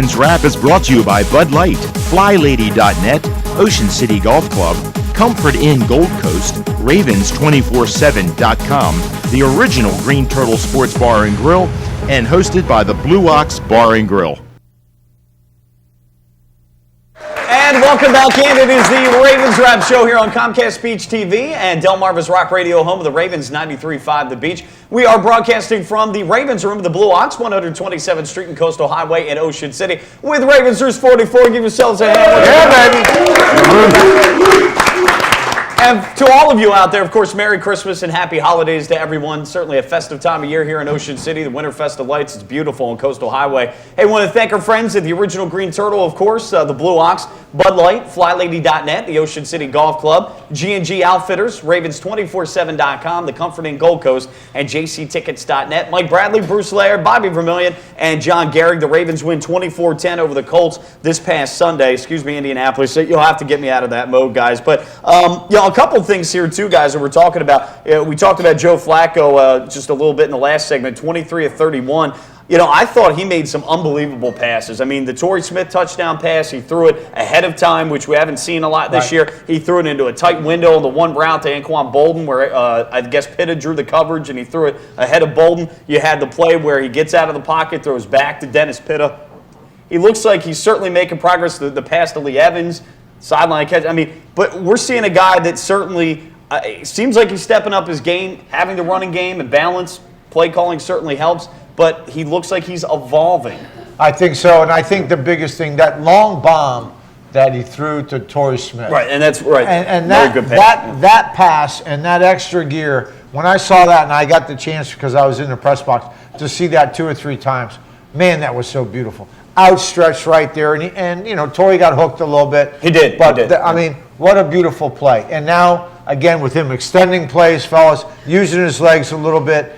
Ravens Wrap is brought to you by Bud Light, FlyLady.net, Ocean City Golf Club, Comfort Inn Gold Coast, Ravens247.com, the original Green Turtle Sports Bar and Grill, and hosted by the Blue Ox Bar and Grill. And welcome back in. It is the Ravens Wrap Show here on Comcast Beach TV and Delmarva's Rock Radio, home of the Ravens, 93.5 The Beach. We are broadcasting from the Ravens Room of the Blue Ox, 127th Street and Coastal Highway in Ocean City with Ravens Roost 44. Give yourselves a hand. Yeah, baby. And to all of you out there, of course, Merry Christmas and Happy Holidays to everyone. Certainly a festive time of year here in Ocean City. The Winterfest of Lights is beautiful on Coastal Highway. Hey, I want to thank our friends at the original Green Turtle, of course, the Blue Ox, Bud Light, FlyLady.net, the Ocean City Golf Club, G&G Outfitters, Ravens247.com, the Comfort Inn Gold Coast, and JCTickets.net. Mike Bradley, Bruce Laird, Bobby Vermillion, and John Gehrig. The Ravens win 24-10 over the Colts this past Sunday. Indianapolis. So you'll have to get me out of that mode, guys. But, a couple of things here, too, guys, that we're talking about. We talked about Joe Flacco just a little bit in the last segment, 23 of 31. I thought he made some unbelievable passes. I mean, the Torrey Smith touchdown pass, he threw it ahead of time, which we haven't seen a lot this year. He threw it into a tight window on the one route to Anquan Bolden where I guess Pitta drew the coverage and he threw it ahead of Bolden. You had the play where he gets out of the pocket, throws back to Dennis Pitta. He looks like he's certainly making progress. The pass to Lee Evans, sideline catch. I mean, but we're seeing a guy that certainly seems like he's stepping up his game, having the running game and balance. Play calling certainly helps, but he looks like he's evolving. I think so, and I think the biggest thing, that long bomb that he threw to Torrey Smith. Right, and that's right. And very good pass. that pass and that extra gear, when I saw that and I got the chance because I was in the press box to see that 2 or 3 times, man, that was so beautiful. Outstretched right there, and Torrey got hooked a little bit. He did. But I mean, what a beautiful play. And now, again, with him extending plays, fellas, using his legs a little bit,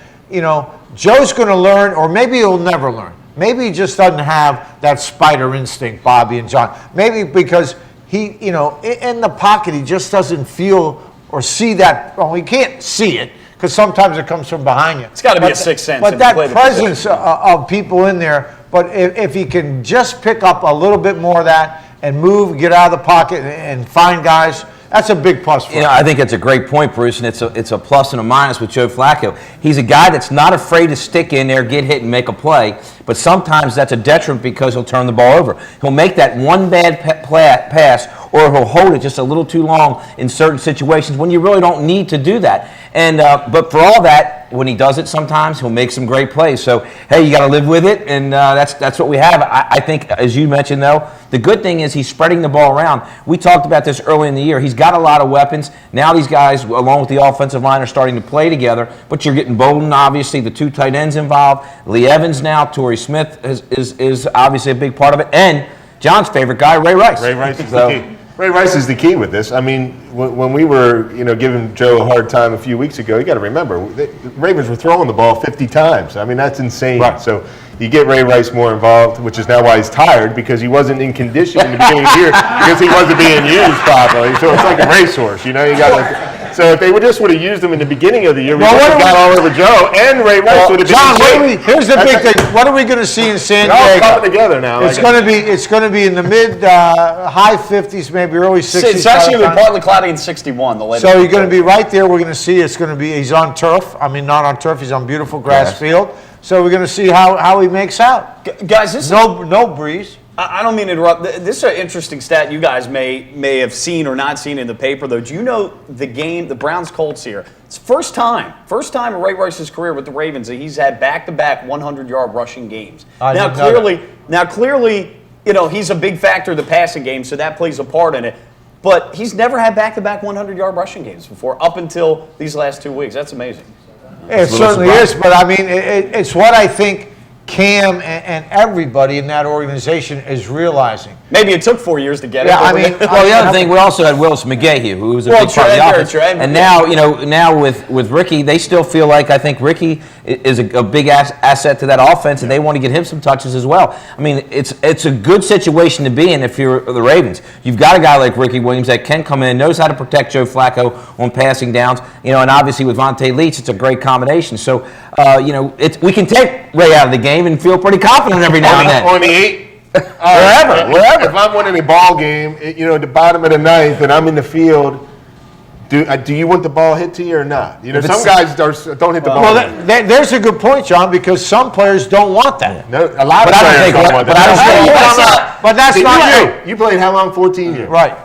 Joe's going to learn, or maybe he'll never learn. Maybe he just doesn't have that spider instinct, Bobby and John. Maybe because he, in the pocket, he just doesn't feel or see that. Well, he can't see it because sometimes it comes from behind you. It's got to be a sixth sense. But that presence of people in there, but if he can just pick up a little bit more of that and move, get out of the pocket and find guys, that's a big plus for him. I think it's a great point, Bruce, and it's a plus and a minus with Joe Flacco. He's a guy that's not afraid to stick in there, get hit, and make a play, but sometimes that's a detriment because he'll turn the ball over. He'll make that one bad pass, or he'll hold it just a little too long in certain situations when you really don't need to do that. And but for all that, when he does it sometimes, he'll make some great plays. So, hey, you got to live with it, and that's what we have. I think, as you mentioned, though, the good thing is he's spreading the ball around. We talked about this early in the year. He's got a lot of weapons. Now these guys, along with the offensive line, are starting to play together. But you're getting Bolden, obviously, the 2 tight ends involved. Lee Evans now. Torrey Smith is obviously a big part of it. And John's favorite guy, Ray Rice. Ray Rice is the key. Ray Rice is the key with this. I mean, when we were, giving Joe a hard time a few weeks ago, you got to remember, the Ravens were throwing the ball 50 times. I mean, that's insane. Right. So you get Ray Rice more involved, which is now why he's tired, because he wasn't in condition in the beginning of the year because he wasn't being used properly. So it's like a racehorse, you got to. So if they would have used him in the beginning of the year, we would have got all over Joe, and Ray Rice would have been. John, here's the big thing. What are we going to see in San Diego? They're all coming together now. It's going to be in the mid high 50s, maybe early 60s. It's actually going to be partly cloudy in 61. The latest. So you're going to be right there. We're going to see. It's going to be. He's on turf. I mean, not on turf. He's on beautiful grass field. So we're going to see how he makes out. Guys, this no breeze. I don't mean to interrupt. This is an interesting stat you guys may have seen or not seen in the paper, though. Do you know the Browns-Colts here? It's first time in Ray Rice's career with the Ravens that he's had back-to-back 100-yard rushing games. Now clearly, he's a big factor in the passing game, so that plays a part in it. But he's never had back-to-back 100-yard rushing games before, up until these last 2 weeks. That's amazing. It certainly is, but I mean, it's what I think Cam and everybody in that organization is realizing. Maybe it took 4 years to get it. Yeah, I mean, the other thing, we also had Willis McGahee, who was a big part of the offense. And now with Ricky, they still feel like, I think Ricky is a big asset to that offense, and they want to get him some touches as well. I mean, it's a good situation to be in if you're the Ravens. You've got a guy like Ricky Williams that can come in, knows how to protect Joe Flacco on passing downs, and obviously with Vontae Leach, it's a great combination. So, we can take Ray out of the game and feel pretty confident every now and then. On the 8, Wherever. If I'm winning a ball game, at the bottom of the ninth, and I'm in the field, do you want the ball hit to you or not? Some guys don't hit the ball. Well, there's a good point, John, because some players don't want that. No, a lot of players don't want that. But that's not you. You played how long? 14 years. Right.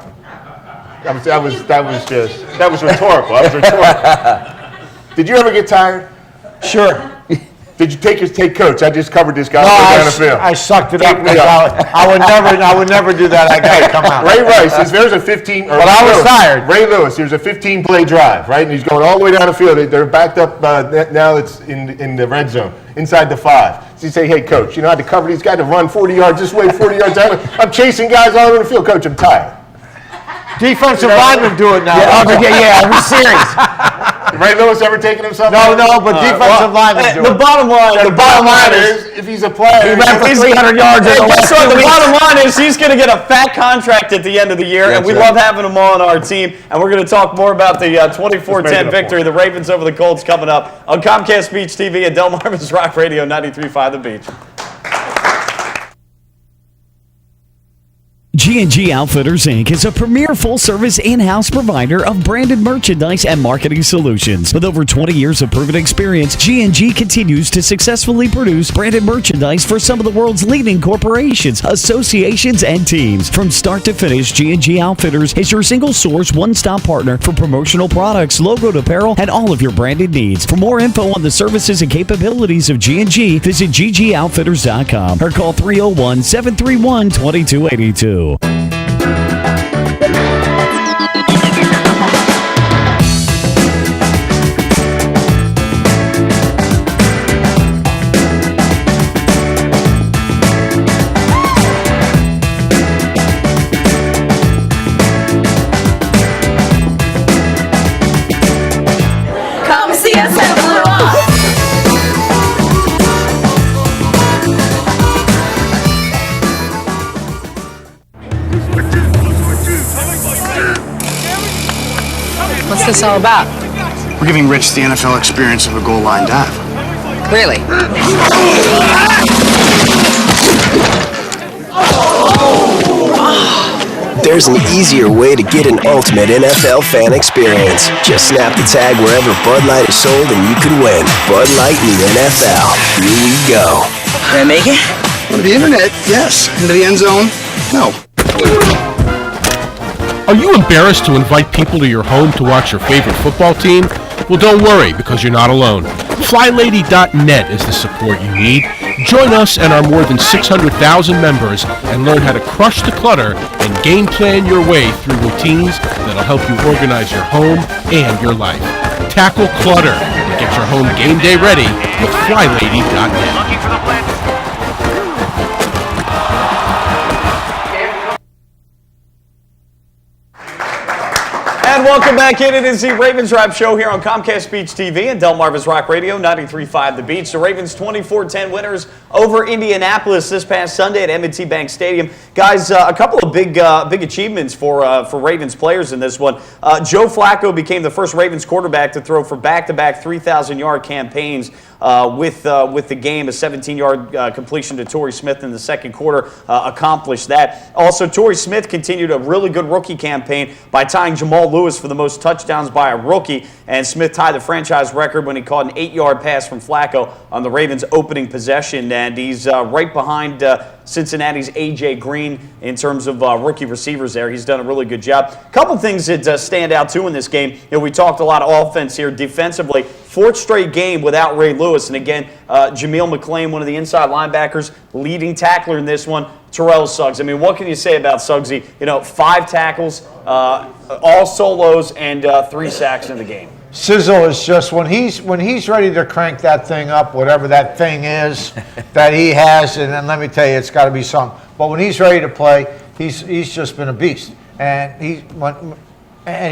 That was rhetorical. That was rhetorical. Did you ever get tired? Sure. Did you take coach? I just covered this guy down the field. I sucked it up. I would never do that. I got to come out. Ray Rice, there's a 15. But I was tired. Ray Lewis, there's a 15-play drive, right? And he's going all the way down the field. They're backed up now. It's in the red zone, inside the 5. So you say, hey, coach, I had to cover these guys to run 40 yards this way, 40 yards that way. I'm chasing guys all over the field. Coach, I'm tired. Defensive linemen do it now. Yeah, be serious. Ray Lewis ever taken himself? No, but defensive linemen do it. The bottom line is, if he's a player, He ran for 300 yards in the last 2 the weeks. bottom line is he's going to get a fat contract at the end of the year, and That's we right. love having him on our team. And we're going to talk more about the 24-10 victory, the Ravens over the Colts, coming up on Comcast Beach TV and Delmarva's Rock Radio 93.5 The Beach. G&G Outfitters, Inc. is a premier full-service in-house provider of branded merchandise and marketing solutions. With over 20 years of proven experience, G&G continues to successfully produce branded merchandise for some of the world's leading corporations, associations, and teams. From start to finish, G&G Outfitters is your single-source, one-stop partner for promotional products, logoed apparel, and all of your branded needs. For more info on the services and capabilities of G&G, visit ggoutfitters.com or call 301-731-2282. Come see us at Blue Off. What's this all about? We're giving Rich the NFL experience of a goal line dive. Really? There's an easier way to get an ultimate NFL fan experience. Just snap the tag wherever Bud Light is sold and you can win. Bud Light in the NFL. Here we go. Can I make it? On the internet, yes. Into the end zone, no. Are you embarrassed to invite people to your home to watch your favorite football team? Well, don't worry, because you're not alone. FlyLady.net is the support you need. Join us and our more than 600,000 members and learn how to crush the clutter and game plan your way through routines that'll help you organize your home and your life. Tackle clutter and get your home game day ready with FlyLady.net. And welcome back in. It is the Ravens Wrap Show here on Comcast Beach TV and Delmarva's Rock Radio 93.5 The Beach. The Ravens 24-10 winners over Indianapolis this past Sunday at M&T Bank Stadium. Guys, a couple of big achievements for Ravens players in this one. Joe Flacco became the first Ravens quarterback to throw for back-to-back 3,000-yard campaigns with the game. A 17-yard completion to Torrey Smith in the second quarter accomplished that. Also, Torrey Smith continued a really good rookie campaign by tying Jamal Lewis for the most touchdowns by a rookie, and Smith tied the franchise record when he caught an 8-yard pass from Flacco on the Ravens' opening possession, and he's right behind Cincinnati's A.J. Green in terms of rookie receivers there. He's done a really good job. A couple things that stand out, too, in this game. We talked a lot of offense here defensively. Fourth straight game without Ray Lewis, and again, Jameel McClain, one of the inside linebackers, leading tackler in this one, Terrell Suggs. I mean, what can you say about Suggsy? 5 tackles, all solos, and 3 sacks in the game. Sizzle is just when he's ready to crank that thing up, whatever that thing is that he has, and then let me tell you, it's got to be something. But when he's ready to play, he's just been a beast, and he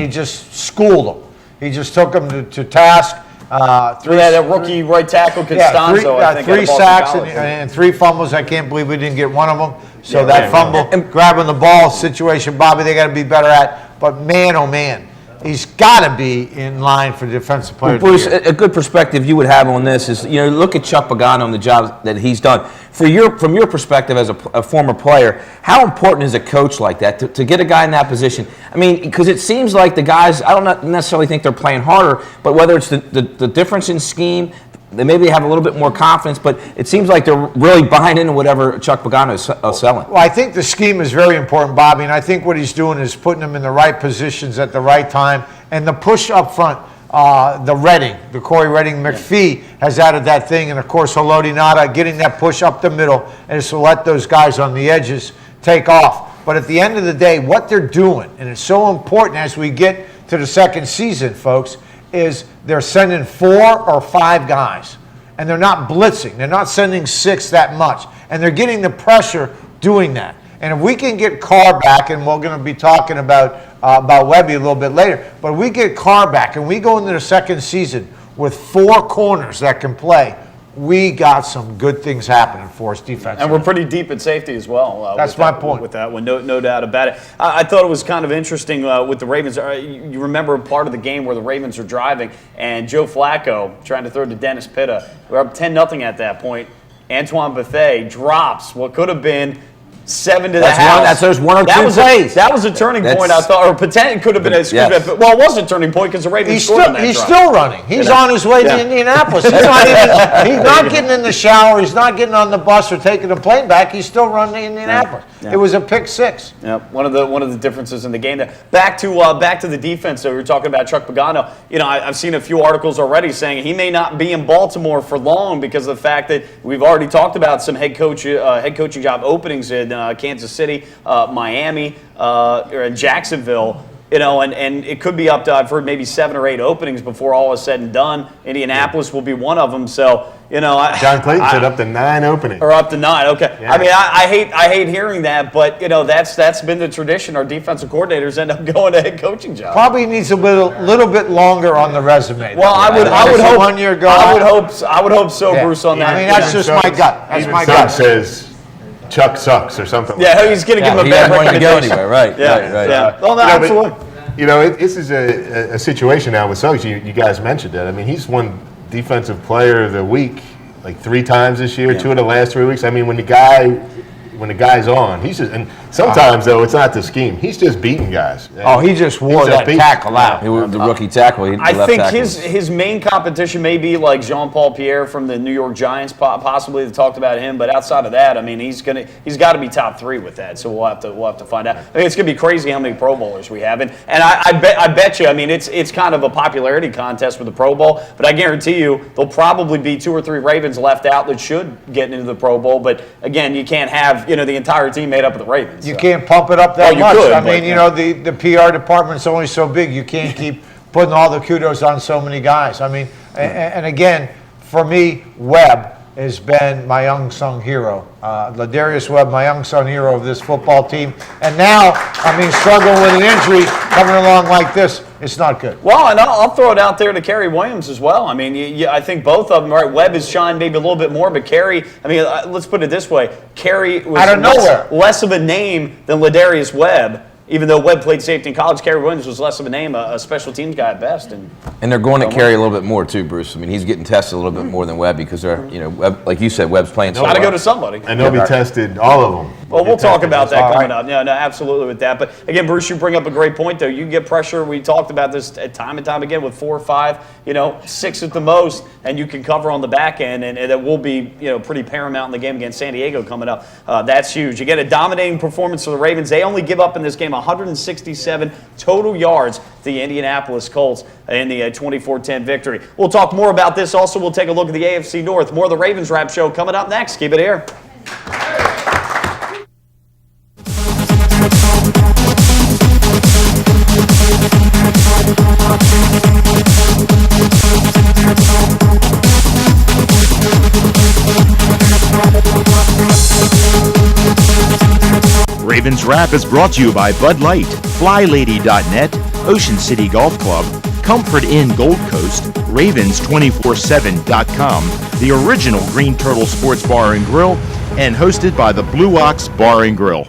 just schooled him. He just took him to task. That rookie right tackle Costanzo, I think, 3 sacks and 3 fumbles. I can't believe we didn't get one of them. So fumble and grabbing the ball situation, Bobby, they got to be better at. But man, oh man, he's got to be in line for defensive player of the Bruce, year. a good perspective you would have on this is, look at Chuck Pagano and the job that he's done. from your perspective as a former player, how important is a coach like that to get a guy in that position? I mean, because it seems like the guys, I don't necessarily think they're playing harder, but whether it's the difference in scheme, they maybe have a little bit more confidence, but it seems like they're really buying into whatever Chuck Pagano is selling. Well, I think the scheme is very important, Bobby, and I think what he's doing is putting them in the right positions at the right time, and the push up front. The Corey Redding, McPhee has added that thing, and of course Haloti Ngata getting that push up the middle and to let those guys on the edges take off. But at the end of the day, what they're doing, and it's so important as we get to the second season, folks, is they're sending 4 or 5 guys, and they're not blitzing. They're not sending 6 that much, and they're getting the pressure doing that. And if we can get Carr back, and we're going to be talking about Webby a little bit later, but we get Carr back and we go into the second season with 4 corners that can play, we got some good things happening for us defensively. And we're pretty deep at safety as well. That's my point. With that one, no doubt about it. I thought it was kind of interesting with the Ravens. You remember part of the game where the Ravens are driving and Joe Flacco trying to throw to Dennis Pitta. We're up 10-0 at that point. Antoine Bethea drops what could have been 7 to the house. There's 1 or 2 plays. That was a turning point, I thought, or potentially could have been well, it was a turning point because the Ravens scored on that He's drive. still running. He's on his way to Indianapolis. He's not getting in the shower. He's not getting on the bus or taking the plane back. He's still running to Indianapolis. Yeah. It was a pick 6. Yeah, one of the differences in the game there. Back to the defense. So we were talking about Chuck Pagano. You know, I've seen a few articles already saying he may not be in Baltimore for long because of the fact that we've already talked about some head coaching job openings in Kansas City, Miami, or in Jacksonville. You know, and it could be up to, I've heard, maybe 7 or 8 openings before all is said and done. Indianapolis will be one of them. So, you know, John Clayton said up to 9 openings. Or up to 9. Okay. Yeah. I mean, I hate hearing that, but you know, that's been the tradition. Our defensive coordinators end up going to head coaching jobs. Probably needs a little bit longer on the resume. Well, I would hope 1 year ago. I would hope so, Yeah. Bruce. On that. I mean, that's just my gut. That's Even my Son gut. says Chuck sucks or something. Yeah, he's going to give him a he bad doesn't want to go recommendation. anywhere, right? Yeah, right. yeah. Well, no, You know, but, absolutely. you know, this is a situation now with Suggs. You guys mentioned that. I mean, he's won Defensive Player of the Week like 3 times this year, 2 of the last 3 weeks. I mean, when the guy's on, he's just, and sometimes though it's not the scheme. He's just beating guys. Oh, he just wore that tackle out. He was the rookie tackle. I think his main competition may be like Jean-Paul Pierre from the New York Giants, possibly. They talked about him, but outside of that, I mean, he's got to be top 3 with that. So we'll have to find out. I mean, it's going to be crazy how many Pro Bowlers we have, and I bet you. I mean, it's kind of a popularity contest with the Pro Bowl, but I guarantee you there'll probably be 2 or 3 Ravens left out that should get into the Pro Bowl. But again, you can't have the entire team made up of the Ravens. You can't pump it up that you much. could, I but, mean, the PR department's only so big. You can't keep putting all the kudos on so many guys. I mean, and again, for me, Webb has been my unsung hero. Ladarius Webb, my unsung hero of this football team. And now, I mean, struggling with an injury, coming along like this, it's not good. Well, and I'll throw it out there to Kerry Williams as well. I mean, I think both of them, right? Webb has shined maybe a little bit more, but Kerry, I mean, let's put it this way. Kerry was out of nowhere less of a name than Ladarius Webb. Even though Webb played safety in college, Kerry Williams was less of a name, a special teams guy at best. And they're going to Kerry a little bit more too, Bruce. I mean, he's getting tested a little bit more than Webb because they're, Webb, like you said, Webb's playing so well. Got to go to somebody. And they'll be tested, all of them. Well, we'll talk about that coming up. No, absolutely with that. But again, Bruce, you bring up a great point, though. You can get pressure. We talked about this time and time again with 4 or 5, 6 at the most, and you can cover on the back end, and it will be, pretty paramount in the game against San Diego coming up. That's huge. You get a dominating performance for the Ravens. They only give up in this game 167 total yards to the Indianapolis Colts in the 24-10 victory. We'll talk more about this. Also, we'll take a look at the AFC North. More of the Ravens Wrap Show coming up next. Keep it here. Ravens Wrap is brought to you by Bud Light, FlyLady.net, Ocean City Golf Club, Comfort Inn Gold Coast, Ravens247.com, the original Green Turtle Sports Bar and Grill, and hosted by the Blue Ox Bar and Grill.